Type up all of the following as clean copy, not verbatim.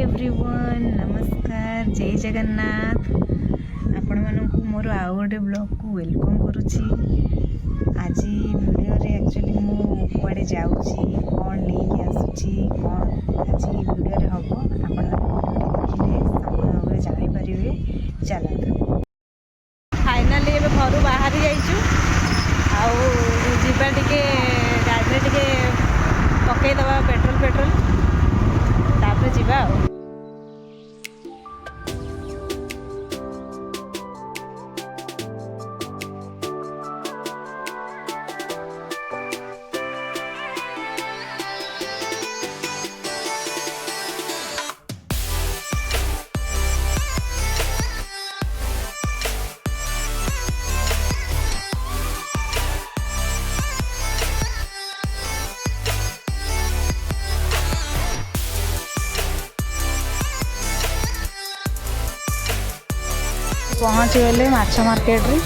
Everyone नमस्कार जय जगन्नाथ आपण मानक मोर आउ गोटे ब्लॉग को वेलकम करुच्ची। आज वीडियो रे एक्चुअली मु कुआडे जाउची कौन लेके आसुची कौन आज वीडियो रे हबो आपण देखिले संपूर्ण भाव जानि परिबे। चलत फाइनली ए घर बाहर जाइछु आउ जीवा टिके गाड़ी टिके पकई दबा पेट्रोल तापर जीवा आ पहुँच गले माछ मार्केट रे।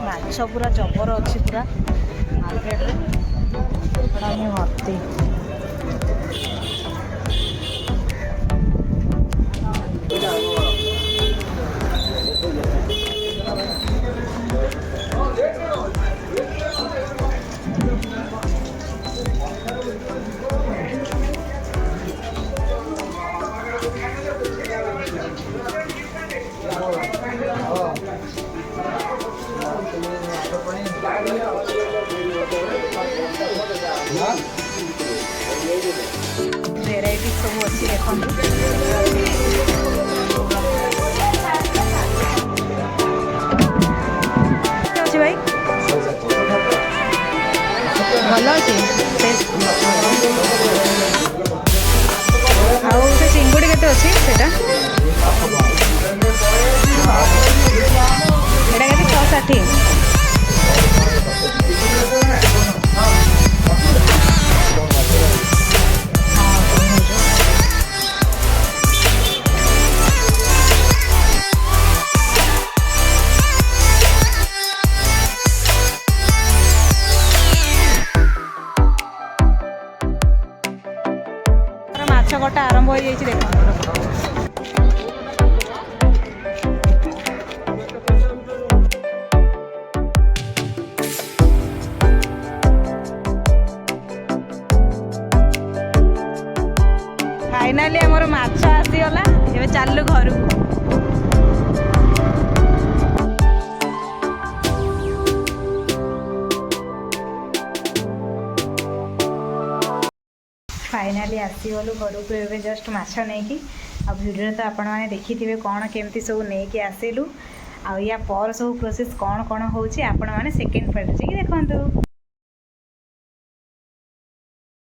माछ पूरा जबर अच्छी पूरा मार्केट रे भर्ती। वेराइटी सब अच्छी देखो भाई भल अच्छे आउ से चिंगुड़ी केते अच्छी सेटा एटा केते 660 माछ कटा आरंभ हो जाइए देख फाइनाली आमर माछ आसीगला ए चलु घर को। फाइनाली आसीगलु घर को एवं जस्ट माछ नहीं कि आ वीडियो तो आपण मैंने देखी कौन केमती सब नहीं कि आसिलु आ या पर सब प्रोसेस कौन कौन होची आपण मैंने सेकेंड पार्ट देखु।